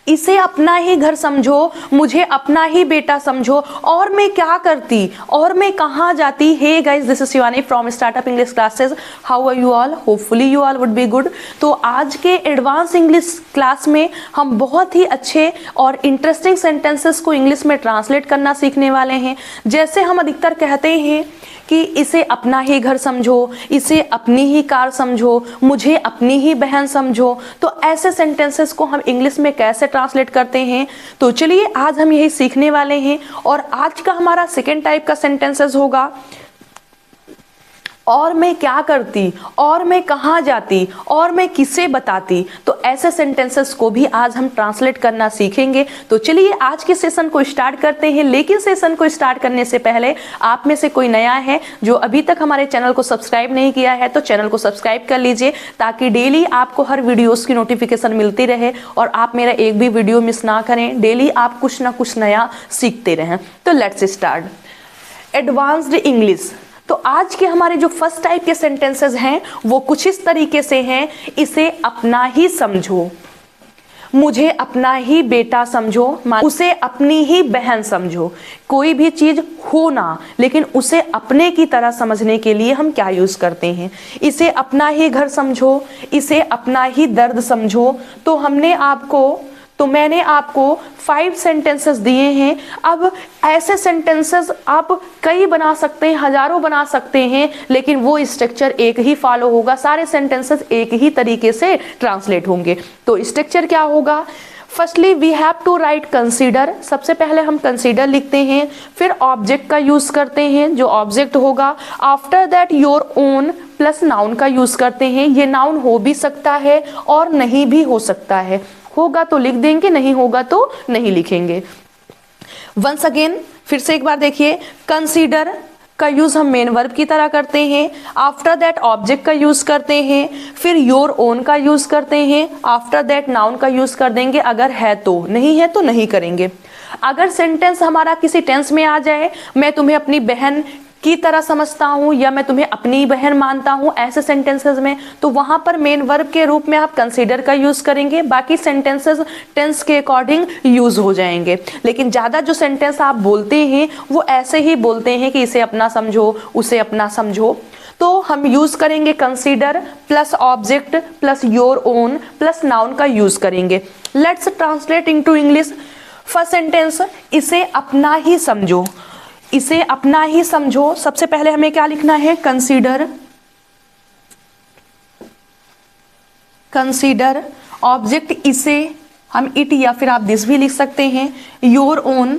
इसे अपना ही घर समझो, मुझे अपना ही बेटा समझो, और मैं क्या करती और मैं कहाँ जाती। Hey guys, this is Shivani from startup English classes. How are you all? Hopefully you all would be good. तो आज के एडवांस इंग्लिश क्लास में हम बहुत ही अच्छे और इंटरेस्टिंग सेंटेंसेस को इंग्लिश में ट्रांसलेट करना सीखने वाले हैं। जैसे हम अधिकतर कहते हैं कि इसे अपना ही घर समझो, इसे अपनी ही कार समझो, मुझे अपनी ही बहन समझो, तो ऐसे सेंटेंसेस को हम इंग्लिश में कैसे ट्रांसलेट करते हैं, तो चलिए आज हम यही सीखने वाले हैं। और आज का हमारा सेकेंड टाइप का सेंटेंसेस होगा और मैं क्या करती, और मैं कहाँ जाती, और मैं किसे बताती। तो ऐसे सेंटेंसेस को भी आज हम ट्रांसलेट करना सीखेंगे। तो चलिए आज के सेशन को स्टार्ट करते हैं। लेकिन सेशन को स्टार्ट करने से पहले आप में से कोई नया है जो अभी तक हमारे चैनल को सब्सक्राइब नहीं किया है, तो चैनल को सब्सक्राइब कर लीजिए ताकि डेली आपको हर वीडियोस की नोटिफिकेशन मिलती रहे और आप मेरा एक भी वीडियो मिस ना करें। डेली आप कुछ ना कुछ नया सीखते रहें। तो लेट्स स्टार्ट एडवांस्ड इंग्लिश। तो आज के हमारे जो फर्स्ट टाइप के सेंटेंसेस हैं वो कुछ इस तरीके से हैं। इसे अपना ही समझो, मुझे अपना ही बेटा समझो, उसे अपनी ही बहन समझो। कोई भी चीज हो ना, लेकिन उसे अपने की तरह समझने के लिए हम क्या यूज करते हैं? इसे अपना ही घर समझो, इसे अपना ही दर्द समझो। तो मैंने आपको 5 सेंटेंसेस दिए हैं। अब ऐसे सेंटेंसेस आप कई बना सकते हैं, हजारों बना सकते हैं, लेकिन वो स्ट्रक्चर एक ही फॉलो होगा। सारे सेंटेंसेस एक ही तरीके से ट्रांसलेट होंगे। तो स्ट्रक्चर क्या होगा? Firstly we have to write consider. सबसे पहले हम कंसीडर लिखते हैं, फिर ऑब्जेक्ट का यूज करते हैं जो ऑब्जेक्ट होगा। After that your own plus noun का यूज करते हैं। ये नाउन हो भी सकता है और नहीं भी हो सकता है। होगा तो लिख देंगे, नहीं होगा तो नहीं लिखेंगे। वंस अगेन, फिर से एक बार देखिए, कंसीडर का यूज हम मेन वर्ब की तरह करते हैं। आफ्टर दैट ऑब्जेक्ट का यूज करते हैं, फिर योर ओन का यूज करते हैं। आफ्टर दैट नाउन का यूज कर देंगे अगर है तो, नहीं है तो नहीं करेंगे। अगर सेंटेंस हमारा किसी टेंस में आ जाए, मैं तुम्हें अपनी बहन की तरह समझता हूं या मैं तुम्हें अपनी बहन मानता हूं, ऐसे सेंटेंसेस में, तो वहां पर मेन वर्ब के रूप में आप कंसीडर का यूज करेंगे। बाकी सेंटेंसेस टेंस के अकॉर्डिंग यूज हो जाएंगे। लेकिन ज्यादा जो सेंटेंस आप बोलते हैं वो ऐसे ही बोलते हैं कि इसे अपना समझो, उसे अपना समझो। तो हम यूज करेंगे consider plus object plus your own plus noun का यूज करेंगे। Let's translate into English. First sentence, इसे अपना ही समझो। इसे अपना ही समझो, सबसे पहले हमें क्या लिखना है? कंसीडर। कंसीडर ऑब्जेक्ट इसे, हम इट या फिर आप दिस भी लिख सकते हैं। योर ओन,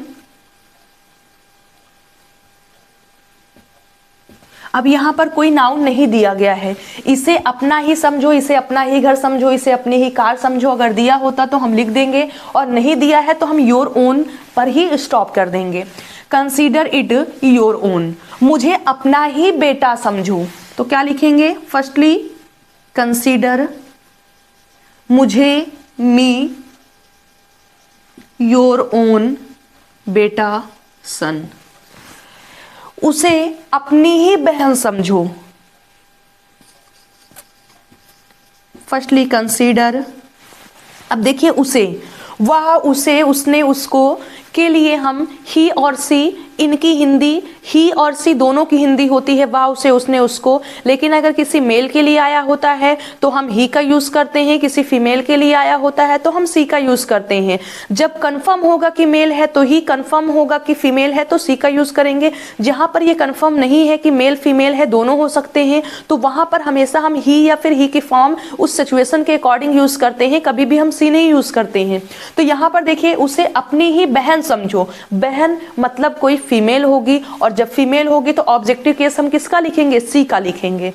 अब यहां पर कोई नाउन नहीं दिया गया है। इसे अपना ही समझो, इसे अपना ही घर समझो, इसे अपनी ही कार समझो। अगर दिया होता तो हम लिख देंगे, और नहीं दिया है तो हम योर ओन पर ही स्टॉप कर देंगे। Consider it your own. मुझे अपना ही बेटा समझो, तो क्या लिखेंगे? फर्स्टली कंसीडर मुझे, मी, योर ओन बेटा सन। उसे अपनी ही बहन समझो। फर्स्टली कंसीडर, अब देखिए उसे, वह, उसे, उसने, उसको के लिए हम ही और सी, इनकी हिंदी ही और सी दोनों की हिंदी होती है, वह, उसे, उसने, उसको। लेकिन अगर किसी मेल के लिए आया होता है तो हम ही का यूज करते हैं, किसी फीमेल के लिए आया होता है तो हम सी का यूज करते हैं। जब कंफर्म होगा कि मेल है तो ही, कंफर्म होगा कि फीमेल है तो सी का यूज करेंगे। जहां पर ये कंफर्म नहीं है कि मेल फीमेल है, दोनों हो सकते हैं, तो वहां पर हमेशा हम ही या फिर ही की फॉर्म उस सिचुएशन के अकॉर्डिंग यूज करते हैं, कभी भी हम सी नहीं यूज करते हैं। तो यहां पर देखिए, उसे अपनी ही बहन समझो। बहन मतलब कोई फीमेल होगी, और जब फीमेल होगी तो ऑब्जेक्टिव केस हम किसका लिखेंगे? सी का लिखेंगे।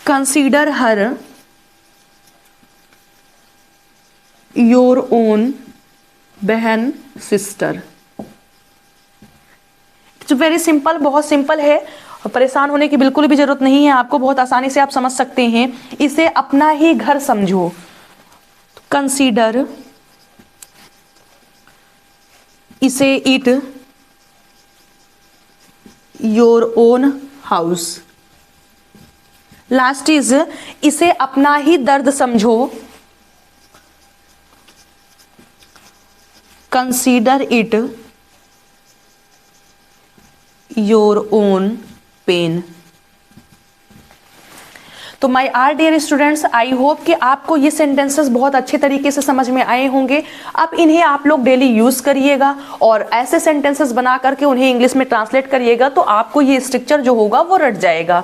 कंसीडर हर योर ओन बहन, सिस्टर। इट्स वेरी सिंपल, बहुत सिंपल है, परेशान होने की बिल्कुल भी जरूरत नहीं है आपको, बहुत आसानी से आप समझ सकते हैं। इसे अपना ही घर समझो। कंसीडर, इसे it your own house. Last is, इसे अपना ही दर्द समझो। Consider it your own pain. तो my are dear students, I hope कि आपको ये सेंटेंसेस बहुत अच्छे तरीके से समझ में आए होंगे। अब इन्हें आप लोग डेली यूज करिएगा और ऐसे सेंटेंसेस बना करके उन्हें इंग्लिश में ट्रांसलेट करिएगा, तो आपको ये स्ट्रक्चर जो होगा वो रट जाएगा।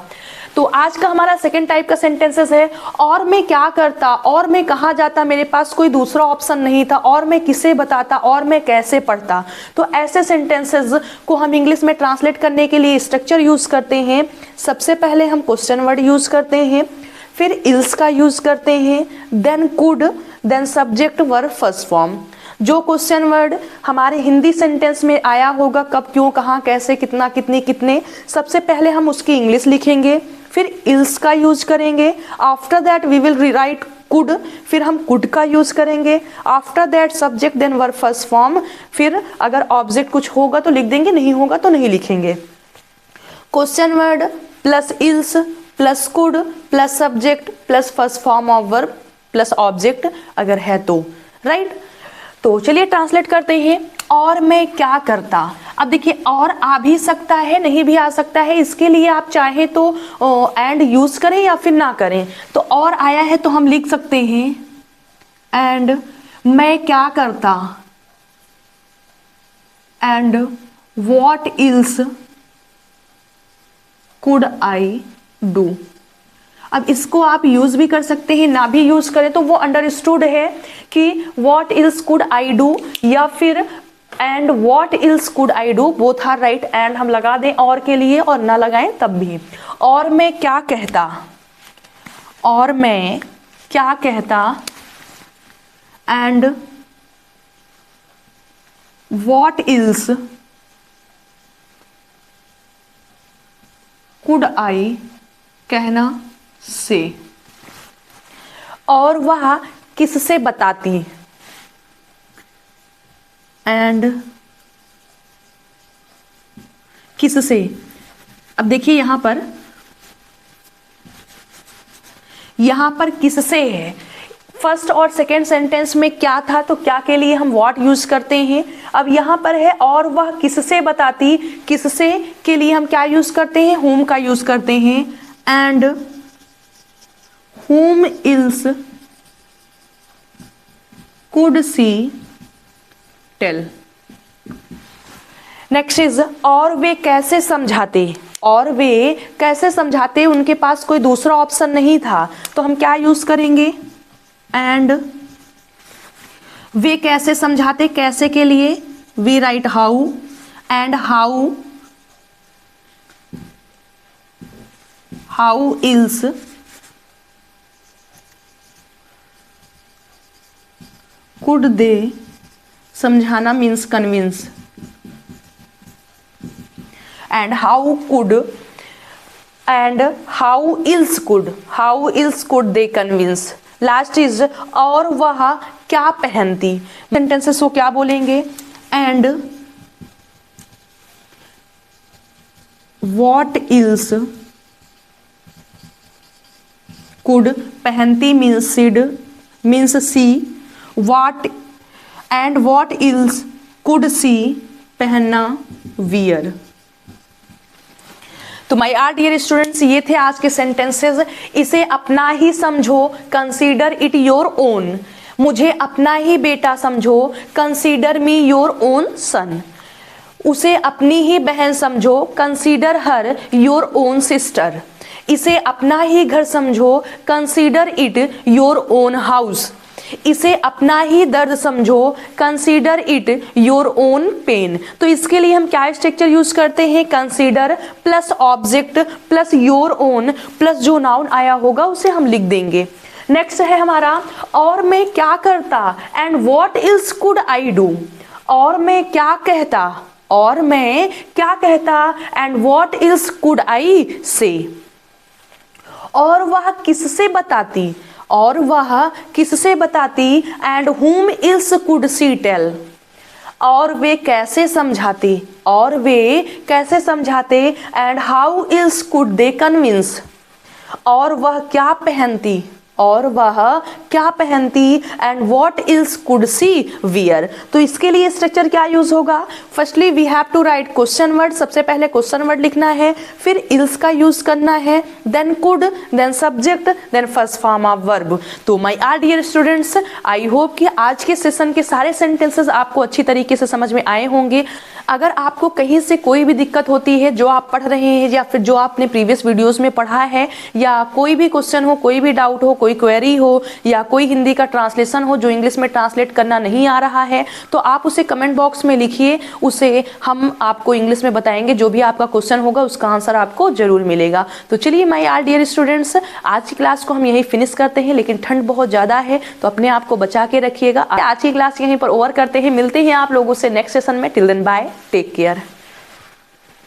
तो आज का हमारा सेकंड टाइप का सेंटेंसेस है, और मैं क्या करता, और मैं कहाँ जाता, मेरे पास कोई दूसरा ऑप्शन नहीं था, और मैं किसे बताता, और मैं कैसे पढ़ता। तो ऐसे सेंटेंसेस को हम इंग्लिश में ट्रांसलेट करने के लिए स्ट्रक्चर यूज करते हैं। सबसे पहले हम क्वेश्चन वर्ड यूज करते हैं, फिर इल्स का यूज करते हैं, then could, then subject verb first form. जो क्वेश्चन वर्ड हमारे हिंदी सेंटेंस में आया होगा, कब, क्यों, कहाँ, कैसे, कितना, कितने, कितने, सबसे पहले हम उसकी इंग्लिश लिखेंगे, फिर इल्स का यूज करेंगे। After that we will rewrite could, फिर हम कुड का यूज करेंगे। After that subject then verb first form, फिर अगर ऑब्जेक्ट कुछ होगा तो लिख देंगे, नहीं होगा तो नहीं लिखेंगे। Question word plus ills plus could plus subject plus first form of verb plus object अगर है तो, राइट। तो चलिए ट्रांसलेट करते हैं। और मैं क्या करता, अब देखिए और आ भी सकता है, नहीं भी आ सकता है, इसके लिए आप चाहे तो एंड यूज करें या फिर ना करें। तो और आया है तो हम लिख सकते हैं एंड मैं क्या करता, and what else could I do. अब इसको आप यूज भी कर सकते हैं, ना भी यूज करें तो वो अंडरस्टूड है कि what else could I do या फिर and what else could I do, both are right. And हम लगा दें और के लिए और ना लगाएं तब भी। और मैं क्या कहता, और मैं क्या कहता, एंड व्हाट एल्स कुड आई कहना से, और वह किससे बताती, एंड किससे। अब देखिए यहां पर किससे है। फर्स्ट और सेकेंड सेंटेंस में क्या था तो क्या के लिए हम व्हाट यूज करते हैं। अब यहां पर है और वह किससे बताती, किससे के लिए हम क्या यूज करते हैं, whom का यूज करते हैं। And whom else could she tell। Next is और वे कैसे समझाते, और वे कैसे समझाते, उनके पास कोई दूसरा ऑप्शन नहीं था तो हम क्या यूज करेंगे, एंड वे कैसे समझाते, कैसे के लिए we write how, and how else could they, समझाना means convince, and how could, and how else could they convince. Last is और वह क्या पहनती। सेंटेंसेस को क्या बोलेंगे, एंड व्हाट इल्स कुड, पहनती means said means see, what and what else could see, पहनना वियर। तो माय आर डियर स्टूडेंट्स, ये थे आज के सेंटेंसेस। इसे अपना ही समझो, कंसीडर इट योर ओन। मुझे अपना ही बेटा समझो, consider me your own son. उसे अपनी ही बहन समझो, consider her your own sister. इसे अपना ही घर समझो, consider it your own house. इसे अपना ही दर्द समझो, consider it your own pain. तो इसके लिए हम क्या स्ट्रक्चर यूज करते हैं, consider plus object plus your own plus जो नाउन आया होगा उसे हम लिख देंगे। नेक्स्ट है हमारा और मैं क्या करता, and what else could I do. और मैं क्या कहता, और मैं क्या कहता, एंड व्हाट एल्स कुड आई से। और वह किससे बताती, और वह किससे बताती, and whom else could she tell। और वे कैसे समझाते, और वे कैसे समझाते, and how else could they convince। और वह क्या पहनती, और वह क्या पहनती, and what else could she wear. तो इसके लिए स्ट्रक्चर क्या यूज होगा, firstly we have to write question word, सबसे पहले क्वेश्चन वर्ड लिखना है, फिर इल्स का यूज करना है, then could, then subject, then first form of verb. तो my dear students, I hope कि आज के सेशन के सारे सेंटेंसेस आपको अच्छी तरीके से समझ में आए होंगे। अगर आपको कहीं से कोई भी दिक्कत होती है जो आप पढ़ रहे हैं या फिर जो आपने प्रीवियस वीडियोस में पढ़ा है, या कोई भी क्वेश्चन हो, कोई भी डाउट हो, कोई क्वेरी हो, या कोई हिंदी का ट्रांसलेशन हो जो इंग्लिश में ट्रांसलेट करना नहीं आ रहा है, तो आप उसे कमेंट बॉक्स में लिखिए, उसे हम आपको इंग्लिश में बताएंगे। जो भी आपका क्वेश्चन होगा उसका आंसर आपको जरूर मिलेगा। तो चलिए माय डियर स्टूडेंट्स, आज की क्लास को हम यहीं फिनिश करते हैं, लेकिन ठंड बहुत ज़्यादा है तो अपने आप को बचा के रखिएगा। आज की क्लास यहीं पर ओवर करते हैं, मिलते हैं आप लोगों से नेक्स्ट सेशन में। Till then bye, take care.